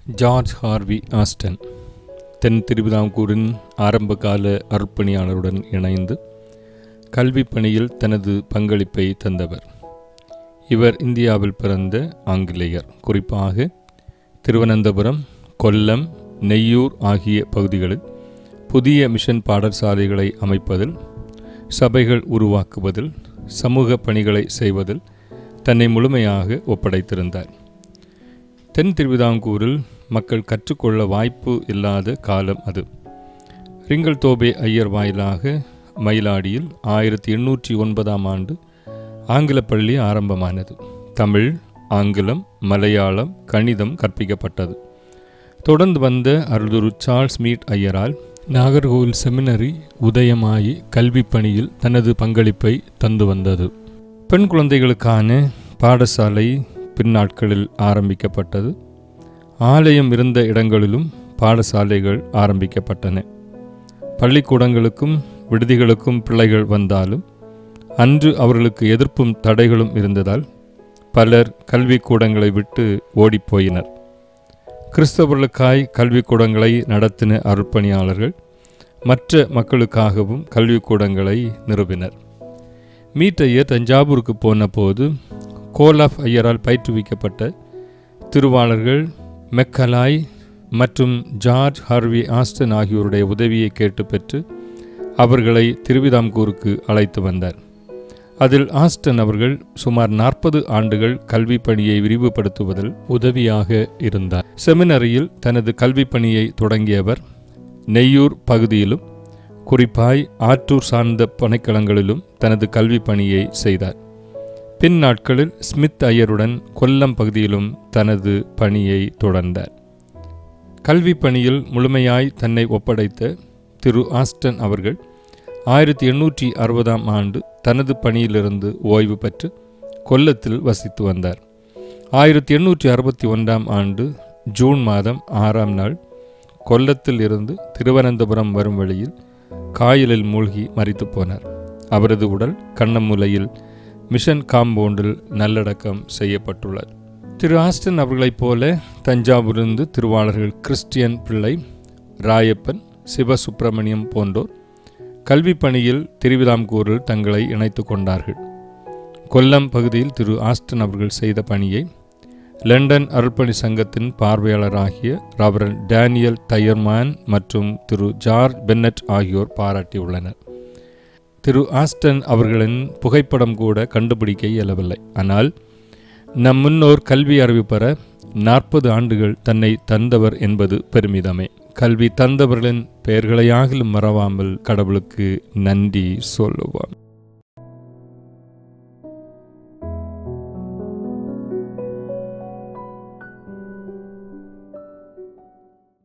George Harvey Aston தென் திருவிதாங்கூரின் ஆரம்பகால அர்ப்பணியாளருடன் இணைந்து கல்விப் பணியில் தனது பங்களிப்பை தந்தவர். இவர் இந்தியாவில் பிறந்த ஆங்கிலேயர், குறிப்பாக திருவனந்தபுரம், கொல்லம், நெய்யூர் ஆகிய பகுதிகளில் புதிய மிஷன் பாடசாலைகளை அமைப்பதில், சபைகள் உருவாக்குவதில், சமூக பணிகளை செய்வதில் தன்னை முழுமையாக ஒப்படைத்திருந்தார். தென் திருவிதாங்கூரில் மக்கள் கற்றுக்கொள்ள வாய்ப்பு இல்லாத காலம் அது. ரிங்கல் தோபே ஐயர் வாயிலாக மயிலாடியில் 1809 ஆங்கில பள்ளி ஆரம்பமானது. தமிழ், ஆங்கிலம், மலையாளம், கணிதம் கற்பிக்கப்பட்டது. தொடர்ந்து வந்த அருள்குரு சார்ல்ஸ் மீட் ஐயரால் நாகர்கோவில் செமினரி உதயமாயி கல்விப் பணியில் தனது பங்களிப்பை தந்து வந்தது. பெண் குழந்தைகளுக்கான பாடசாலை பின்னாட்களில் ஆரம்பிக்கப்பட்டது. ஆலயம் இருந்த இடங்களிலும் பாடசாலைகள் ஆரம்பிக்கப்பட்டன. பள்ளிக்கூடங்களுக்கும் விடுதிகளுக்கும் பிள்ளைகள் வந்தாலும் அன்று அவர்களுக்கு எதிர்ப்பும் தடைகளும் இருந்ததால் பலர் கல்விக்கூடங்களை விட்டு ஓடிப்போயினர். கிறிஸ்தவர்களுக்காய் கல்விக்கூடங்களை நடத்தின அருட்பணியாளர்கள் மற்ற மக்களுக்காகவும் கல்விக்கூடங்களை நிறுவினர். மீட்டையர் தஞ்சாவூருக்கு போன போது கோலாஃப் ஐயரால் பயிற்றுவிக்கப்பட்ட திருவாளர்கள் மெக்கலாய் மற்றும் ஜார்ஜ் ஹார்வி ஆஸ்டன் ஆகியோருடைய உதவியை கேட்டு பெற்று அவர்களை திருவிதாங்கூருக்கு அழைத்து வந்தார். அதில் ஆஸ்டன் அவர்கள் சுமார் 40 ஆண்டுகள் கல்வி பணியை விரிவுபடுத்துவதில் உதவியாக இருந்தார். செமினரியில் தனது கல்வி பணியை தொடங்கியவர் நெய்யூர் பகுதியிலும் குறிப்பாய் ஆற்றூர் சார்ந்த பணிக்களங்களிலும் தனது கல்வி பணியை செய்தார். பின் நாட்களில் ஸ்மித் ஐயருடன் கொல்லம் பகுதியிலும் தனது பணியை தொடர்ந்தார். கல்வி பணியில் முழுமையாய் தன்னை ஒப்படைத்த திரு ஆஸ்டன் அவர்கள் 1860 தனது பணியிலிருந்து ஓய்வு பெற்று கொல்லத்தில் வசித்து வந்தார். 1861 ஜூன் மாதம் 6 கொல்லத்தில் இருந்து திருவனந்தபுரம் வரும் வழியில் காயலில் மூழ்கி மரித்து போனார். அவரது உடல் கண்ணமுலையில் மிஷன் காம்பவுண்டில் நல்லடக்கம் செய்யப்பட்டுள்ளது. திரு ஆஸ்டன் அவர்களைப் போல தஞ்சாவூரிலிருந்து திருவாளர்கள் கிறிஸ்டியன் பிள்ளை, ராயப்பன், சிவசுப்பிரமணியம் போன்றோர் கல்வி பணியில் திருவிதாங்கூரில் தங்களை இணைத்து கொண்டார்கள். கொல்லம் பகுதியில் திரு ஆஸ்டன் அவர்கள் செய்த பணியை லண்டன் அருள்பணி சங்கத்தின் பார்வையாளராகிய ரெவரண்ட் டேனியல் தையர்மேன் மற்றும் திரு ஜார்ஜ் பென்னட் ஆகியோர் பாராட்டியுள்ளனர். திரு ஆஸ்டன் அவர்களின் புகைப்படம் கூட கண்டுபிடிக்க இயலவில்லை. ஆனால் நம் முன்னோர் கல்வி அறிவு பெற 40 ஆண்டுகள் தன்னை தந்தவர் என்பது பெருமிதமே. கல்வி தந்தவர்களின் பெயர்களையாகிலும் மறவாமல் கடவுளுக்கு நன்றி சொல்லுவோம்.